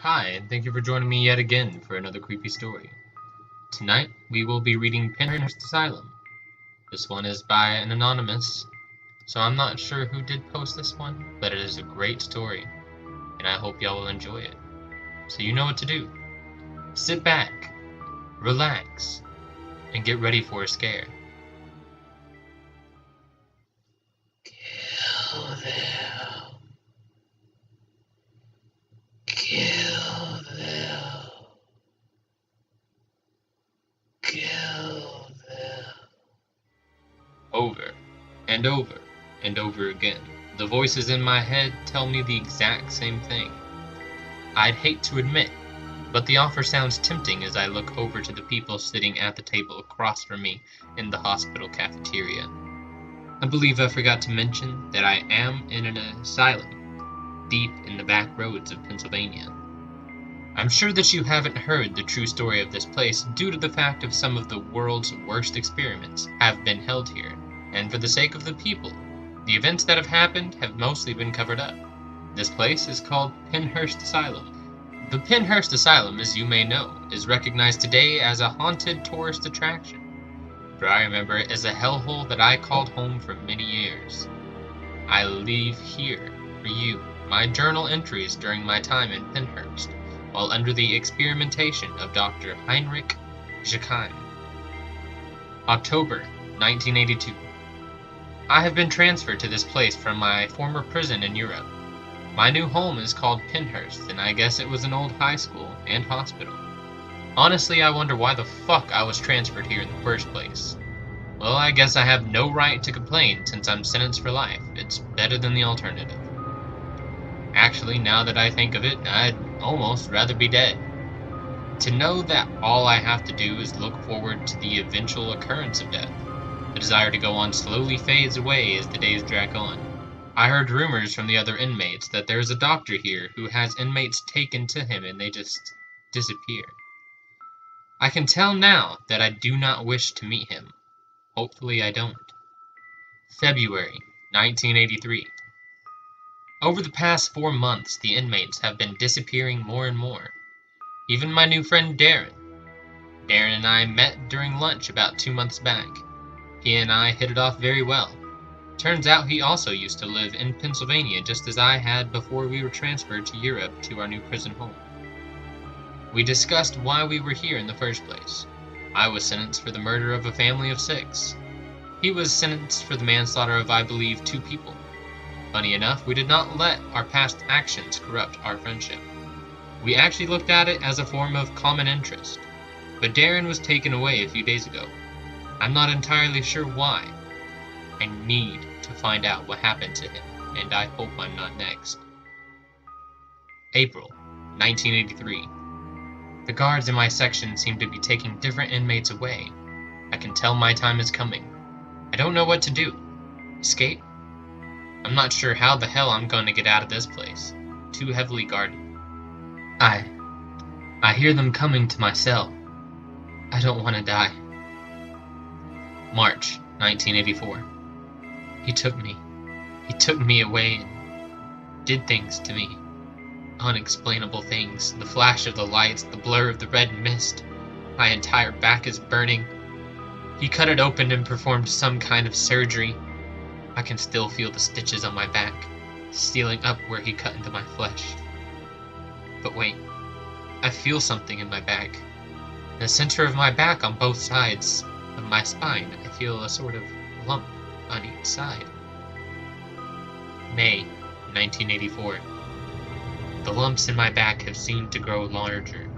Hi, and thank you for joining me yet again for another creepy story. Tonight, we will be reading Penhurst Asylum. This one is by an anonymous, so I'm not sure who did post this one, but it is a great story, and I hope y'all will enjoy it. So you know what to do. Sit back, relax, and get ready for a scare. Kill them. Kill them. Kill them. Over and over and over again, the voices in my head tell me the exact same thing. I'd hate to admit, but the offer sounds tempting as I look over to the people sitting at the table across from me in the hospital cafeteria. I believe I forgot to mention that I am in an asylum, deep in the back roads of Pennsylvania. I'm sure that you haven't heard the true story of this place due to the fact of some of the world's worst experiments have been held here, and for the sake of the people, the events that have happened have mostly been covered up. This place is called Penhurst Asylum. The Penhurst Asylum, as you may know, is recognized today as a haunted tourist attraction, for I remember it as a hellhole that I called home for many years. I leave here for you my journal entries during my time in Penhurst, while under the experimentation of Dr. Heinrich Jacquin. October 1982. I have been transferred to this place from my former prison in Europe. My new home is called Penhurst, and I guess it was an old high school and hospital. Honestly, I wonder why the fuck I was transferred here in the first place. Well, I guess I have no right to complain since I'm sentenced for life. It's better than the alternative. Actually, now that I think of it, I'd almost rather be dead. To know that all I have to do is look forward to the eventual occurrence of death. The desire to go on slowly fades away as the days drag on. I heard rumors from the other inmates that there's a doctor here who has inmates taken to him and they just disappear. I can tell now that I do not wish to meet him. Hopefully I don't. February 1983. Over the past 4 months, the inmates have been disappearing more and more. Even my new friend Darren. Darren and I met during lunch about 2 months back. He and I hit it off very well. Turns out he also used to live in Pennsylvania just as I had before we were transferred to Europe to our new prison home. We discussed why we were here in the first place. I was sentenced for the murder of a family of 6. He was sentenced for the manslaughter of, I believe, 2 people. Funny enough, we did not let our past actions corrupt our friendship. We actually looked at it as a form of common interest. But Darren was taken away a few days ago. I'm not entirely sure why. I need to find out what happened to him, and I hope I'm not next. April 1983. The guards in my section seem to be taking different inmates away. I can tell my time is coming. I don't know what to do. Escape? I'm not sure how the hell I'm going to get out of this place. Too heavily guarded. I hear them coming to my cell. I don't want to die. March 1984. He took me. He took me away and did things to me. Unexplainable things. The flash of the lights, the blur of the red mist. My entire back is burning. He cut it open and performed some kind of surgery. I can still feel the stitches on my back, sealing up where he cut into my flesh. But wait, I feel something in my back. In the center of my back on both sides of my spine, I feel a sort of lump on each side. May 1984. The lumps in my back have seemed to grow larger.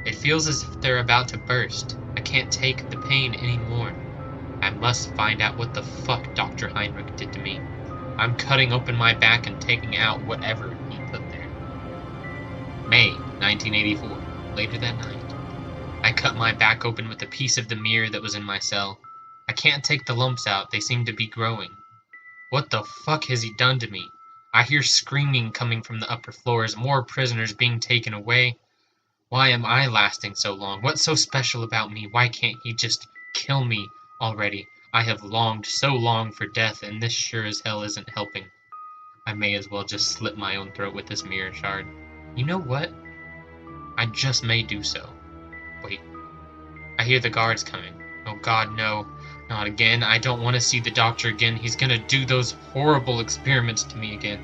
It feels as if they're about to burst. I can't take the pain anymore. I must find out what the fuck Dr. Heinrich did to me. I'm cutting open my back and taking out whatever he put there. May 1984. Later that night. I cut my back open with a piece of the mirror that was in my cell. I can't take the lumps out, they seem to be growing. What the fuck has he done to me? I hear screaming coming from the upper floors, more prisoners being taken away. Why am I lasting so long? What's so special about me? Why can't he just kill me already? I have longed so long for death, and this sure as hell isn't helping. I may as well just slit my own throat with this mirror shard. You know what? I just may do so. Wait. I hear the guards coming. Oh God, no. Not again. I don't want to see the doctor again. He's gonna do those horrible experiments to me again.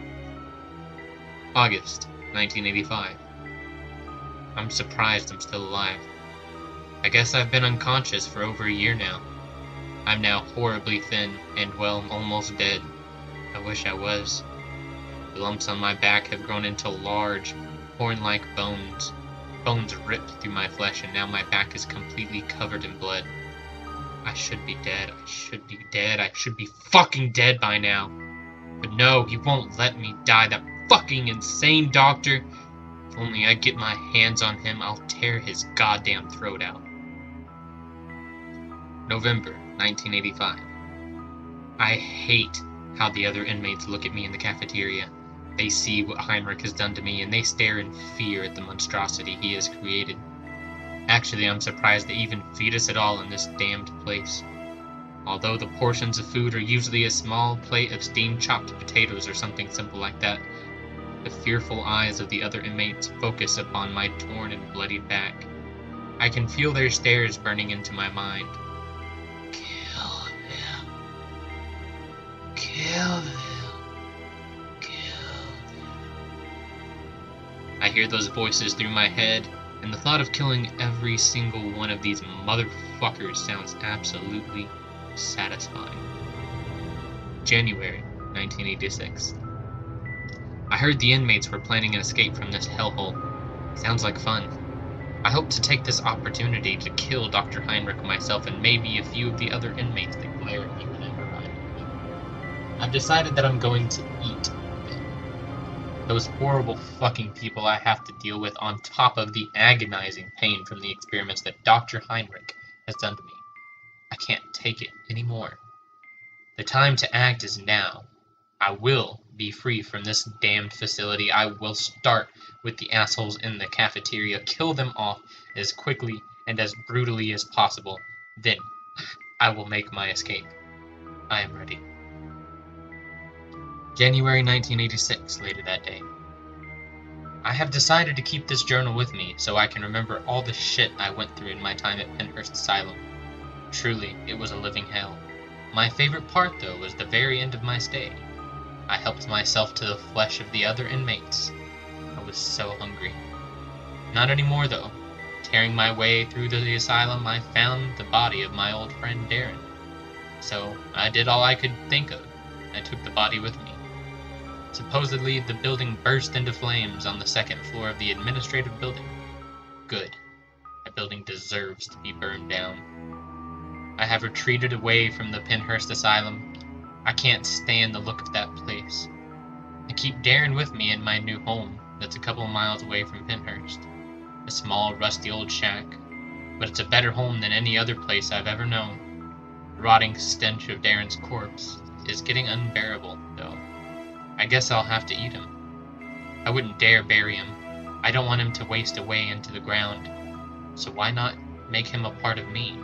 August, 1985. I'm surprised I'm still alive. I guess I've been unconscious for over a year now. I'm now horribly thin and, well, almost dead. I wish I was. The lumps on my back have grown into large, horn-like bones. Bones ripped through my flesh, and now my back is completely covered in blood. I should be dead. I should be dead. I should be fucking dead by now. But no, he won't let me die. That fucking insane doctor. If only I get my hands on him, I'll tear his goddamn throat out. November, 1985. I hate how the other inmates look at me in the cafeteria. They see what Heinrich has done to me, and they stare in fear at the monstrosity he has created. Actually, I'm surprised they even feed us at all in this damned place. Although the portions of food are usually a small plate of steamed chopped potatoes or something simple like that, the fearful eyes of the other inmates focus upon my torn and bloodied back. I can feel their stares burning into my mind. Kill them. Kill them. I hear those voices through my head, and the thought of killing every single one of these motherfuckers sounds absolutely satisfying. January, 1986. I heard the inmates were planning an escape from this hellhole. Sounds like fun. I hope to take this opportunity to kill Dr. Heinrich myself and maybe a few of the other inmates that glare at me whenever I leave. I've decided that I'm going to eat those horrible fucking people I have to deal with on top of the agonizing pain from the experiments that Dr. Heinrich has done to me. I can't take it anymore. The time to act is now. I will be free from this damned facility. I will start with the assholes in the cafeteria, kill them off as quickly and as brutally as possible. Then I will make my escape. I am ready. January 1986, later that day. I have decided to keep this journal with me so I can remember all the shit I went through in my time at Penhurst Asylum. Truly, it was a living hell. My favorite part, though, was the very end of my stay. I helped myself to the flesh of the other inmates. I was so hungry. Not anymore, though. Tearing my way through the asylum, I found the body of my old friend Darren. So, I did all I could think of. I took the body with me. Supposedly, the building burst into flames on the second floor of the administrative building. Good. That building deserves to be burned down. I have retreated away from the Penhurst Asylum. I can't stand the look of that place. I keep Darren with me in my new home that's a couple of miles away from Penhurst. A small, rusty old shack. But it's a better home than any other place I've ever known. The rotting stench of Darren's corpse is getting unbearable, though. I guess I'll have to eat him. I wouldn't dare bury him. I don't want him to waste away into the ground. So why not make him a part of me?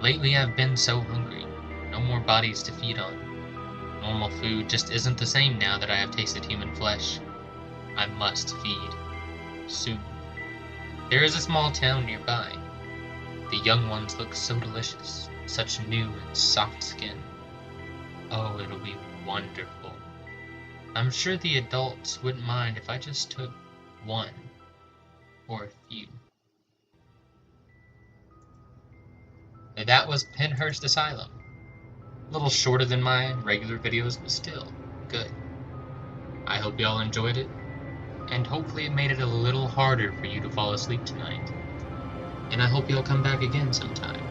Lately I've been so hungry. No more bodies to feed on. Normal food just isn't the same now that I have tasted human flesh. I must feed. Soon. There is a small town nearby. The young ones look so delicious. Such new and soft skin. Oh, it'll be wonderful. I'm sure the adults wouldn't mind if I just took one or a few. That was Penhurst Asylum. A little shorter than my regular videos, but still good. I hope y'all enjoyed it, and hopefully it made it a little harder for you to fall asleep tonight. And I hope y'all come back again sometime.